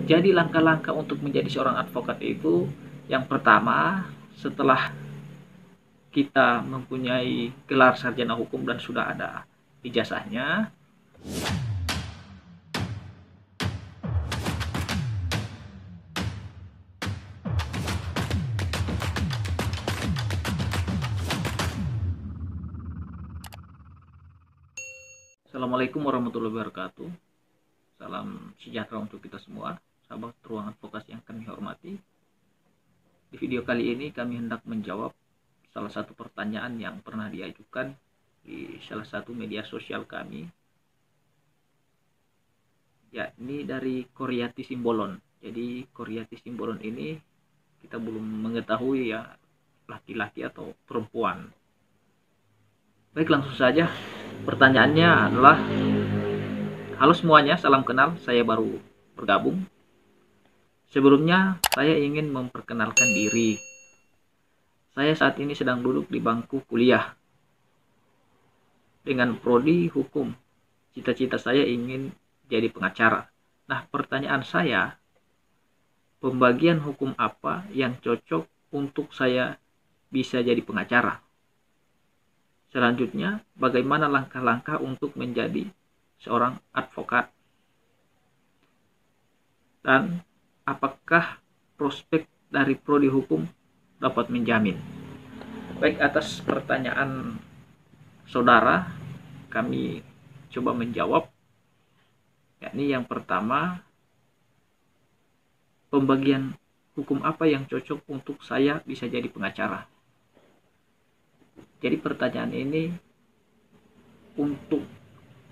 Jadi langkah-langkah untuk menjadi seorang advokat itu, yang pertama, setelah kita mempunyai gelar sarjana hukum dan sudah ada ijazahnya. Assalamualaikum warahmatullahi wabarakatuh. Salam sejahtera untuk kita semua, sahabat ruang advokasi yang kami hormati. Di video kali ini kami hendak menjawab salah satu pertanyaan yang pernah diajukan di salah satu media sosial kami, yakni dari Koryati Simbolon. Jadi Koryati Simbolon ini kita belum mengetahui ya laki-laki atau perempuan. Baik, langsung saja. Pertanyaannya adalah, halo semuanya, salam kenal, saya baru bergabung. Sebelumnya saya ingin memperkenalkan diri. Saya saat ini sedang duduk di bangku kuliah dengan prodi hukum. Cita-cita saya ingin jadi pengacara. Nah, pertanyaan saya, pembagian hukum apa yang cocok untuk saya bisa jadi pengacara? Selanjutnya, bagaimana langkah-langkah untuk menjadi seorang advokat? Dan apakah prospek dari prodi hukum dapat menjamin? Baik, atas pertanyaan saudara, kami coba menjawab. Yakni yang pertama, pembagian hukum apa yang cocok untuk saya bisa jadi pengacara? Jadi pertanyaan ini untuk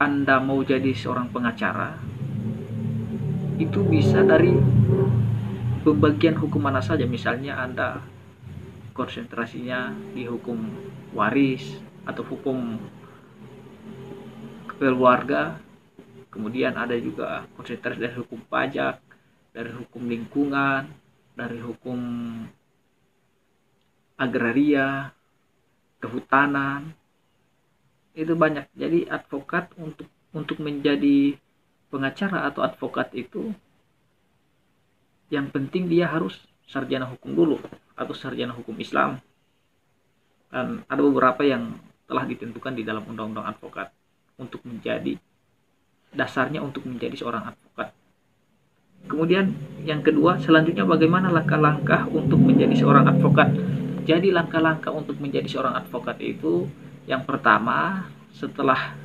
Anda mau jadi seorang pengacara, itu bisa dari pembagian hukum mana saja. Misalnya Anda konsentrasinya di hukum waris atau hukum keluarga, kemudian ada juga konsentrasi dari hukum pajak, dari hukum lingkungan, dari hukum agraria, kehutanan. Itu banyak. Jadi advokat untuk menjadi pengacara atau advokat itu, yang penting dia harus sarjana hukum dulu atau sarjana hukum Islam. Dan ada beberapa yang telah ditentukan di dalam undang-undang advokat untuk menjadi dasarnya untuk menjadi seorang advokat. Kemudian yang kedua, selanjutnya bagaimana langkah-langkah untuk menjadi seorang advokat? Jadi langkah-langkah untuk menjadi seorang advokat itu, yang pertama, setelah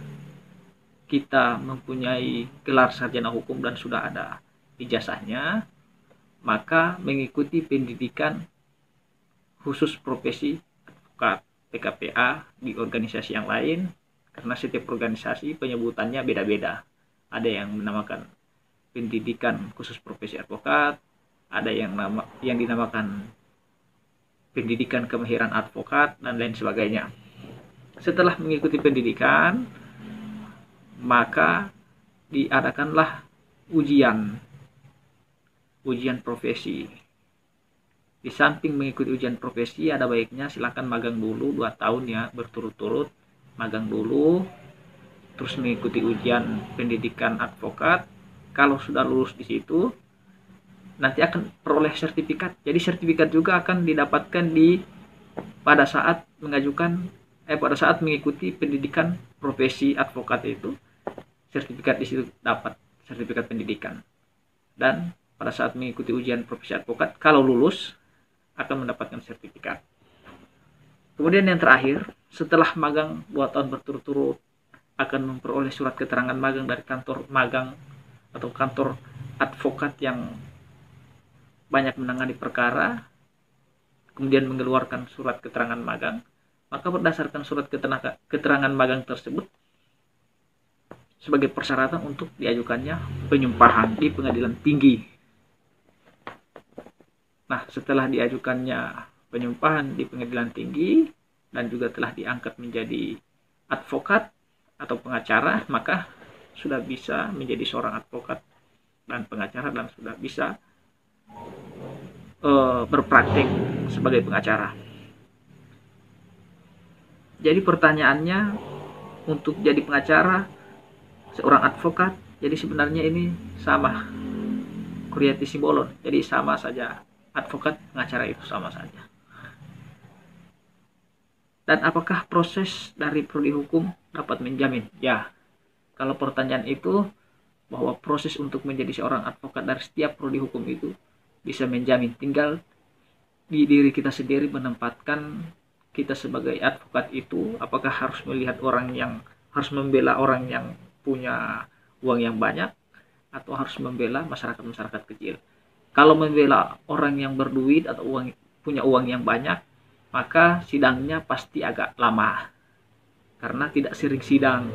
kita mempunyai gelar sarjana hukum dan sudah ada ijazahnya, maka mengikuti pendidikan khusus profesi advokat PKPA di organisasi yang lain, karena setiap organisasi penyebutannya beda-beda. Ada yang menamakan pendidikan khusus profesi advokat, ada yang dinamakan pendidikan kemahiran advokat, dan lain sebagainya. Setelah mengikuti pendidikan, maka diadakanlah ujian profesi. Di samping mengikuti ujian profesi, ada baiknya silakan magang dulu 2 tahun ya, berturut-turut magang dulu, terus mengikuti ujian pendidikan advokat. Kalau sudah lulus di situ, nanti akan peroleh sertifikat. Jadi sertifikat juga akan didapatkan pada saat mengikuti pendidikan profesi advokat itu. Sertifikat di situ dapat sertifikat pendidikan. Dan pada saat mengikuti ujian profesi advokat, kalau lulus akan mendapatkan sertifikat. Kemudian yang terakhir, setelah magang 2 tahun berturut-turut, akan memperoleh surat keterangan magang dari kantor magang atau kantor advokat yang banyak menangani perkara, kemudian mengeluarkan surat keterangan magang. Maka berdasarkan surat keterangan magang tersebut sebagai persyaratan untuk diajukannya penyumpahan di pengadilan tinggi. Nah, setelah diajukannya penyumpahan di pengadilan tinggi dan juga telah diangkat menjadi advokat atau pengacara, maka sudah bisa menjadi seorang advokat dan pengacara dan sudah bisa berpraktik sebagai pengacara. Jadi pertanyaannya, untuk jadi pengacara, seorang advokat, jadi sebenarnya ini sama Huriati Simbolon. Jadi sama saja, advokat pengacara itu sama saja. Dan apakah proses dari prodi hukum dapat menjamin? Ya, kalau pertanyaan itu bahwa proses untuk menjadi seorang advokat dari setiap prodi hukum itu bisa menjamin, tinggal di diri kita sendiri menempatkan kita sebagai advokat itu apakah harus melihat orang yang harus membela orang yang punya uang yang banyak atau harus membela masyarakat kecil. Kalau membela orang yang berduit atau punya uang yang banyak, maka sidangnya pasti agak lama karena tidak sering sidang.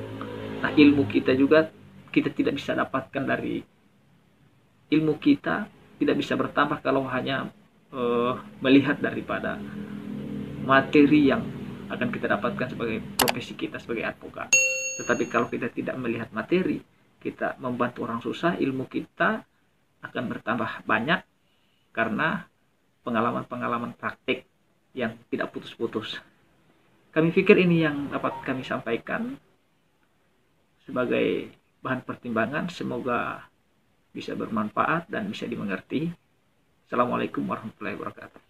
Nah, ilmu kita juga kita tidak bisa dapatkan dari ilmu kita tidak bisa bertambah kalau hanya melihat daripada materi yang akan kita dapatkan sebagai profesi kita sebagai advokat. Tetapi kalau kita tidak melihat materi, kita membantu orang susah, ilmu kita akan bertambah banyak karena pengalaman-pengalaman praktik yang tidak putus-putus. Kami pikir ini yang dapat kami sampaikan sebagai bahan pertimbangan. Semoga bisa bermanfaat dan bisa dimengerti. Assalamualaikum warahmatullahi wabarakatuh.